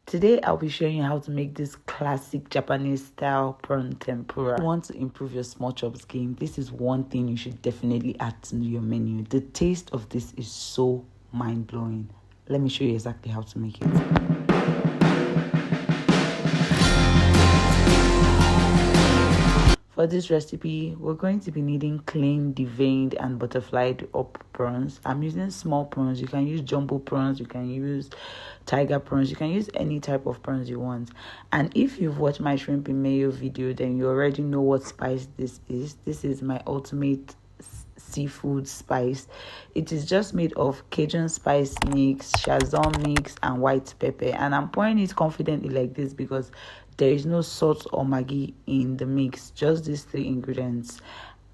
Today I'll be showing you how to make this classic Japanese style prawn tempura. If you want to improve your small chops game, this is one thing you should definitely add to your menu. The taste of this is so mind-blowing. Let me show you exactly how to make it. For this recipe, we're going to be needing clean, deveined, and butterflied up prawns. I'm using small prawns. You can use jumbo prawns, you can use tiger prawns, you can use any type of prawns you want. And if you've watched my shrimp in mayo video, then you already know what spice this is. This is my ultimate seafood spice. It is just made of Cajun spice mix, Shazam mix, and white pepper. And I'm pouring it confidently like this because there is no salt or Maggi in the mix, just these three ingredients,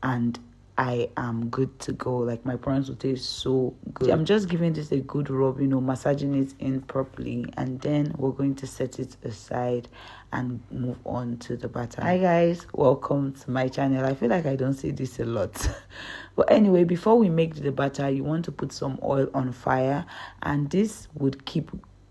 and I am good to go. Like, my prawns will taste so good. I'm just giving this a good rub, massaging it in properly, and then we're going to set it aside and move on to the batter. Hi guys, welcome to my channel. I feel like I don't say this a lot. But anyway, before we make the batter, you want to put some oil on fire, and this would keep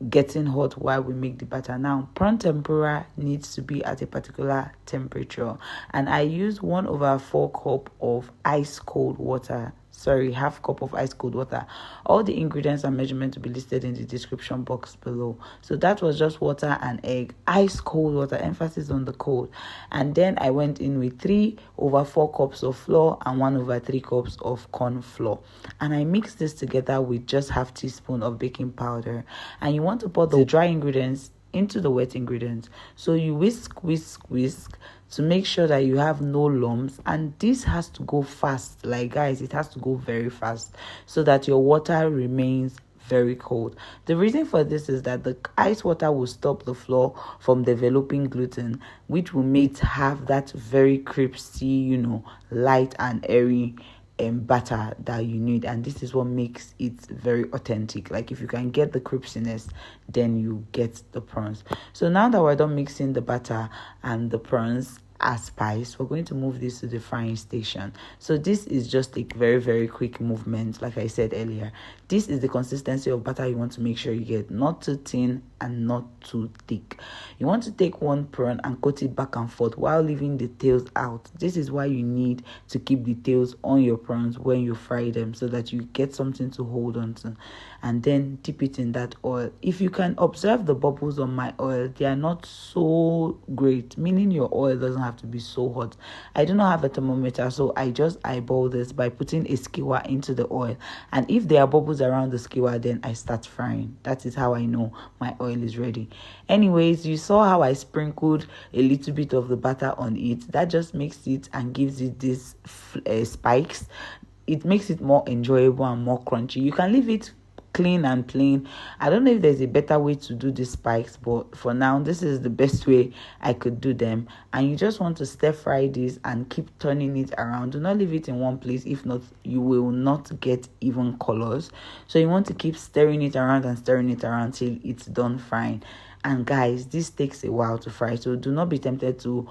getting hot while we make the batter. Now, prawn tempura needs to be at a particular temperature, and I use 1/4 cup of ice cold water. Sorry, half cup of ice cold water. All the ingredients and measurements will be listed in the description box below. So that was just water and egg, ice cold water, emphasis on the cold. And then I went in with 3/4 cups of flour and 1/3 cups of corn flour, and I mixed this together with just half teaspoon of baking powder. And you want to pour the dry ingredients into the wet ingredients. So you whisk to make sure that you have no lumps, and this has to go fast. Like, guys, it has to go very fast so that your water remains very cold. The reason for this is that the ice water will stop the flour from developing gluten, which will make it have that very crispy, light and airy batter that you need. And this is what makes it very authentic. Like, if you can get the crispiness, then you get the prawns. So now that we're done mixing the batter and the prawns as spice, we're going to move this to the frying station. So this is just a very, very quick movement. Like I said earlier, this is the consistency of batter you want to make sure you get, not too thin and not too thick. You want to take one prawn and coat it back and forth while leaving the tails out. This is why you need to keep the tails on your prawns when you fry them, so that you get something to hold on to, and then dip it in that oil. If you can observe the bubbles on my oil, they are not so great, meaning your oil doesn't have to be so hot. I do not have a thermometer, so I just eyeball this by putting a skewer into the oil, and if there are bubbles around the skewer, then I start frying. That is how I know my oil is ready. Anyways, you saw how I sprinkled a little bit of the batter on it. That just makes it and gives it these spikes. It makes it more enjoyable and more crunchy. You can leave it clean and plain. I don't know if there's a better way to do these spikes, but for now, this is the best way I could do them. And you just want to stir fry this and keep turning it around. Do not leave it in one place. If not, you will not get even colors. So you want to keep stirring it around and stirring it around till it's done frying. And guys, this takes a while to fry, so do not be tempted to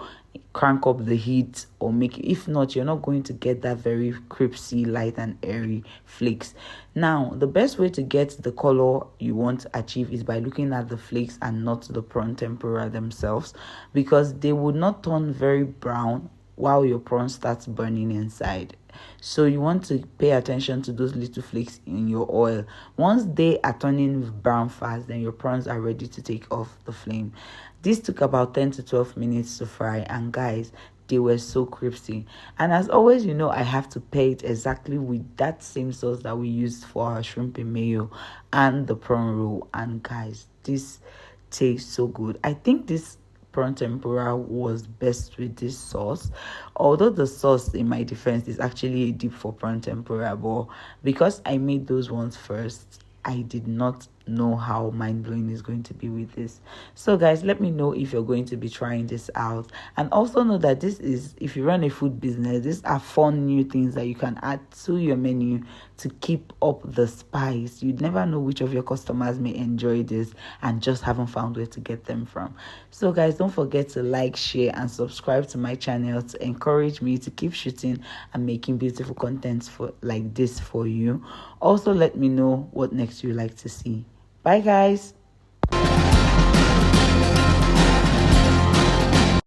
crank up the heat or make it. If not, you're not going to get that very crispy, light and airy flakes. Now, the best way to get the color you want to achieve is by looking at the flakes and not the prawn tempura themselves, because they would not turn very brown while your prawn starts burning inside. So you want to pay attention to those little flakes in your oil. Once they are turning brown fast, then your prawns are ready to take off the flame. This took about 10 to 12 minutes to fry, and guys, they were so crispy. And as always, I have to pair it exactly with that same sauce that we used for our shrimp in mayo and the prawn roll. And guys, this tastes so good. I think this prawn tempura was best with this sauce, although the sauce, in my defense, is actually a dip for prawn tempura, but because I made those ones first, I did not know how mind-blowing is going to be with this. So guys, let me know if you're going to be trying this out, and also know that this is, if you run a food business, these are fun new things that you can add to your menu to keep up the spice. You'd never know which of your customers may enjoy this and just haven't found where to get them from. So guys, don't forget to like, share and subscribe to my channel to encourage me to keep shooting and making beautiful content like this for you. Also, let me know what next you'd like to see. Bye guys.